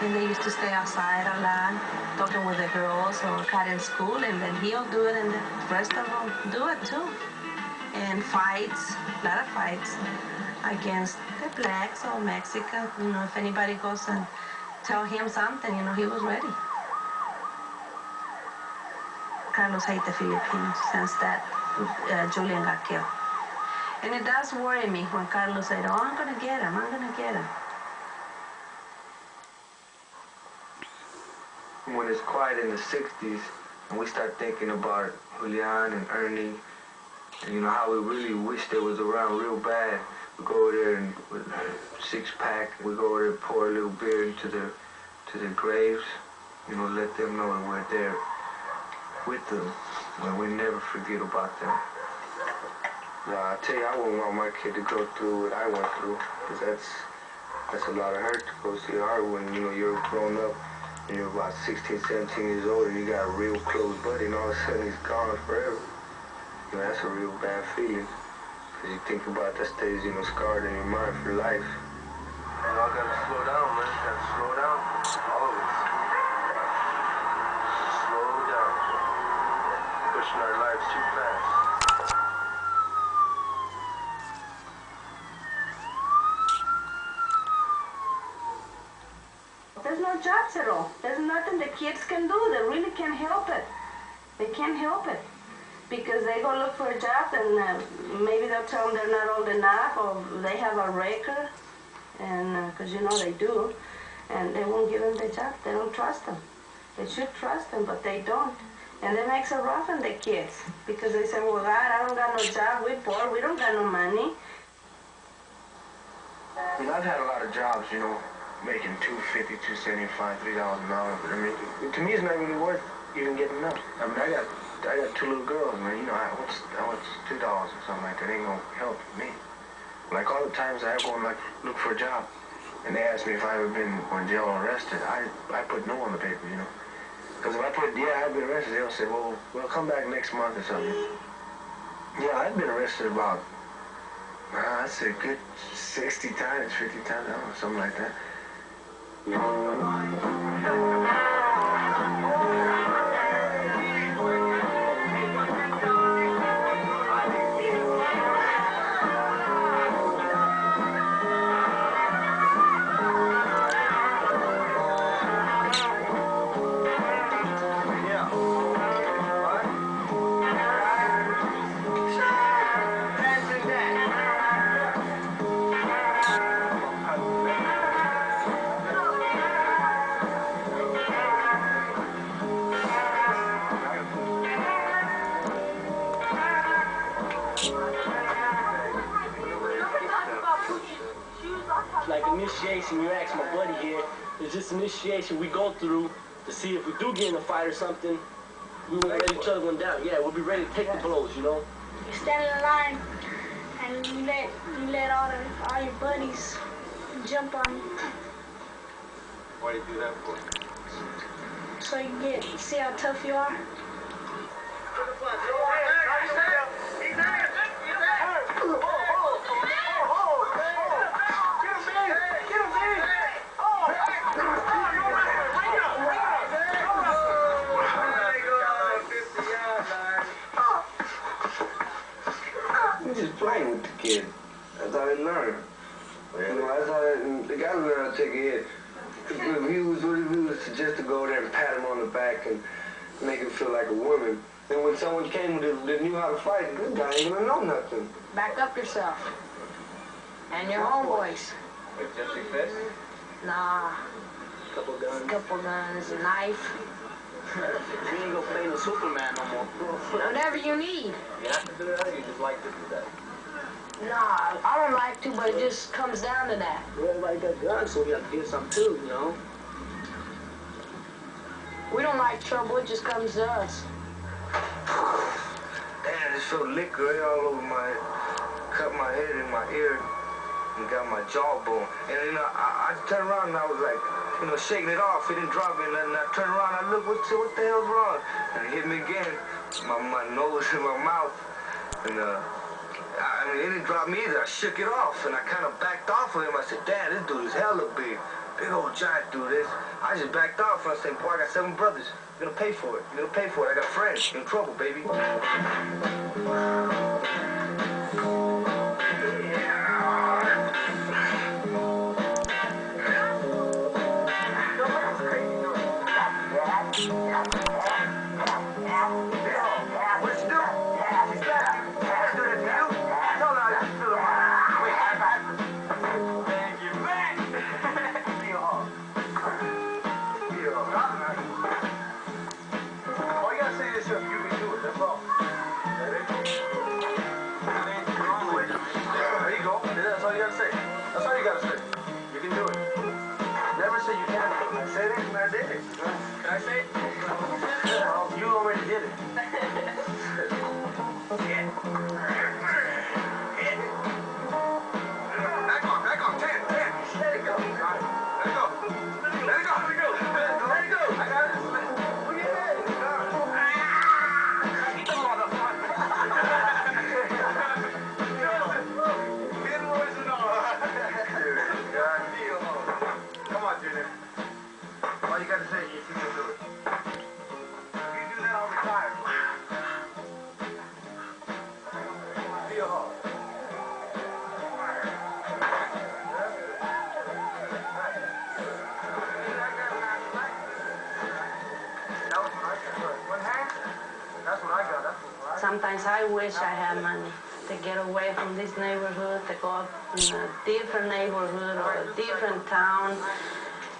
And they used to stay outside a lot, talking with the girls or cutting school, and then he'll do it, and the rest of them do it too. And fights, a lot of fights against the blacks or Mexican. You know, if anybody goes and tell him something, you know, he was ready. Carlos hates the Filipinos since that Julian got killed. And it does worry me when Carlos said, oh, I'm gonna get him, I'm gonna get him. When it's quiet in the 60s and we start thinking about Julian and Ernie, and you know how we really wish they was around real bad. We go over there and with a six-pack, we go over there and pour a little beer into their graves, you know, let them know that we're there with them, when we never forget about them. Nah, I tell you, I wouldn't want my kid to go through what I went through, because that's a lot of hurt that goes to your heart when, you know, you're grown up and you're about 16, 17 years old and you got a real close buddy and all of a sudden he's gone forever. You know, that's a real bad feeling. Because you think about that stays, you know, scarred in your mind for life. We all gotta slow down, man. Gotta slow down. All of us. Slow down. Pushing our lives too fast. There's no jobs at all. There's nothing the kids can do. They really can't help it. They can't help it. Because they go look for a job and maybe they'll tell them they're not old enough or they have a record. And because you know they do. And they won't give them the job. They don't trust them. They should trust them, but they don't. And that makes it rough on the kids. Because they say, well, God, I don't got no job. We're poor. We don't got no money. I mean, I've had a lot of jobs, you know, making $2.50, $2.75, $3 an hour. But I mean, to me, it's not really worth even getting up. I mean, I got 2 little girls, man. You know, what's $2 or something like that ain't gonna help me. Like all the times I go and like look for a job, and they ask me if I ever been in jail or arrested, I put no on the paper, you know. Because if I put yeah, I've been arrested, they'll say, well, come back next month or something. Yeah, I've been arrested about, I'd say a good 60 times, 50 times, I don't know, something like that. Like initiation, you ask my buddy here, it's just initiation we go through to see if we do get in a fight or something, we won't let each other one down. Yeah, we'll be ready to take the blows, you know? You stand in line and you let all your buddies jump on you. Why do you do that for? So you see how tough you are? Just playing with the kid. That's how they learn. You know, that's how they gotta learn how to take a hit. If he was just to go there and pat him on the back and make him feel like a woman. Then when someone came that knew how to fight, this guy ain't gonna know nothing. Back up yourself. And your homeboys. Like Jesse Fist? Nah. Couple guns. Couple guns, a knife. We ain't gonna play no Superman no more. Whatever you need. You have to do that or you just like to do that? Nah, I don't like to, but it just comes down to that. Everybody got guns, so we have to get some too, you know? We don't like trouble, it just comes to us. Damn, I just felt liquor all over cut my head and my ear, and got my jawbone. And you know, I turned around and I was like, you know, shaking it off. It didn't drop me, and then I turned around and I looked, what the hell's wrong? And it hit me again, my nose and my mouth. And I mean, it didn't drop me either. I shook it off, and I kind of backed off of him. I said, damn, this dude is hella big. Big old trying to do this. I just backed off and I said, boy, I got 7 brothers. You're gonna pay for it. You're gonna pay for it. I got friends. You're in trouble, baby. Sometimes I wish I had money to get away from this neighborhood, to go up in a different neighborhood or a different town,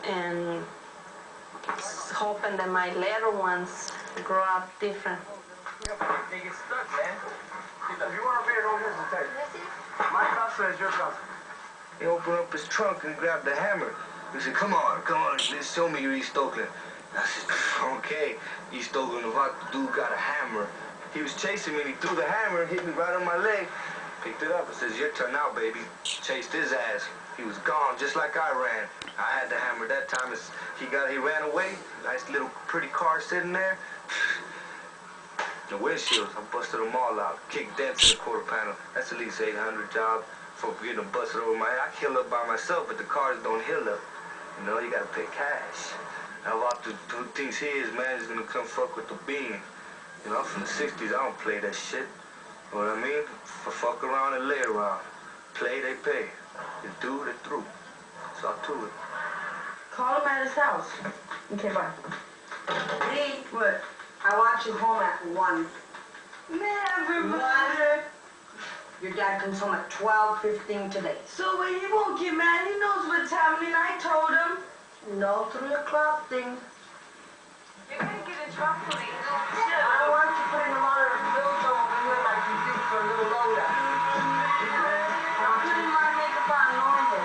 and hoping that my little ones grow up different. They get stuck, man. If you want to read it, don't hesitate. My casa is your casa. He opened up his trunk and grabbed the hammer. He said, come on, let's show me you're East Oakland. I said, okay, East Oakland, the dude got a hammer. He was chasing me and he threw the hammer and hit me right on my leg. Picked it up and says, your turn now, baby. Chased his ass. He was gone just like I ran. I had the hammer that time. He ran away. Nice little pretty car sitting there. The windshields, I busted them all out. Kicked dents in the quarter panel. That's at least $800 job for getting them busted over my head. I heal up by myself, but the cars don't heal up. You know, you gotta pay cash. Now about the two things here is, man, is gonna come fuck with the bean. You know, I'm from the 60s, I don't play that shit. You know what I mean? For fuck around and lay around. Play, they pay. They do, they through. It's all to it. Call him at his house. Okay, bye. Lee, what? I want you home at 1. Never mind. Your dad comes home at 12:15 today. So when he won't get mad, he knows what's happening. I told him. No 3 o'clock thing. You're gonna get in trouble. I don't want you putting a lot of bills over here like you do for a little Loda. I'm putting my makeup on normal.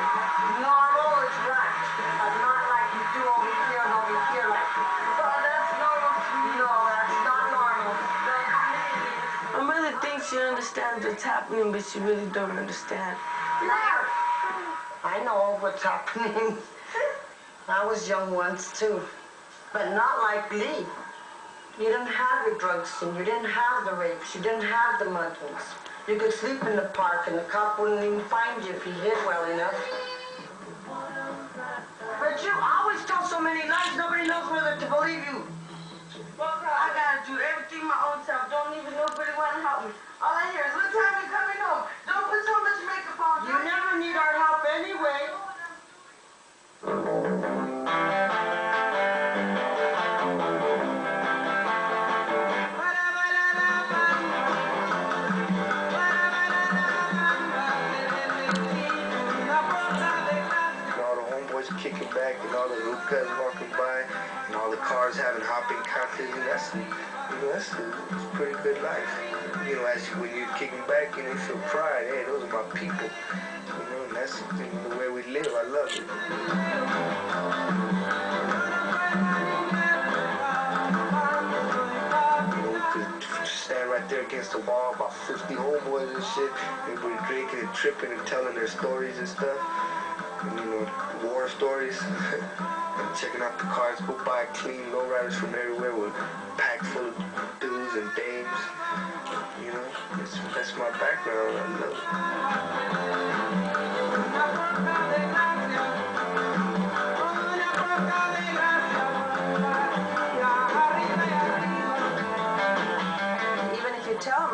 Normal is right, but not like you do over here and over here. Like, so that's normal to me. No, that's not normal. My mother thinks she understands what's happening, but she really don't understand. I know what's happening. I was young once too, but not like Lee. You didn't have your drugs and you didn't have the rapes, you didn't have the muggings. You could sleep in the park and the cop wouldn't even find you if you hid well enough. But you always tell so many lies, nobody knows whether to believe you. I gotta do everything my own self. Don't even nobody want to help me. All I hear is, what time you coming home? Don't put so much makeup on. You never need our help anyway. Kicking back and all the Lucas walking by and all the cars having hopping contests, and that's a pretty good life. You know, when you're kicking back, you know, you feel pride. Hey, those are my people. You know, and that's the way we live. I love it. You know, we could stand right there against the wall, about 50 homeboys and shit. Everybody drinking and tripping and telling their stories and stuff. And, you know, war stories. And checking out the cars go by, clean lowriders from everywhere with packed full of dudes and dames. You know, that's my background. I love it.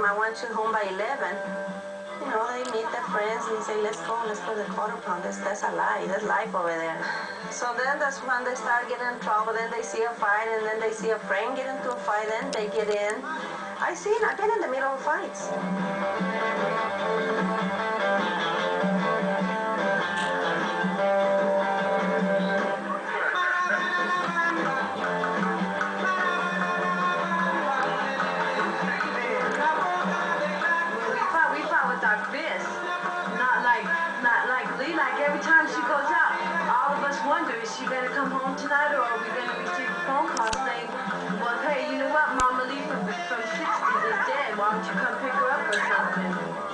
I want you home by 11. You know, they meet their friends and they say, let's go to the quarter pound. That's a lie. That's life over there. So then that's when they start getting in trouble. Then they see a fight, and then they see a friend get into a fight, then they get in. I've been in the middle of fights. We fought with our fists. Not like Lee. Like every time she goes out, all of us wonder, is she gonna come home tonight, or are we gonna receive a phone call saying, well, hey, you know what, Mama Lee from 60s is dead. Why don't you come pick her up or something?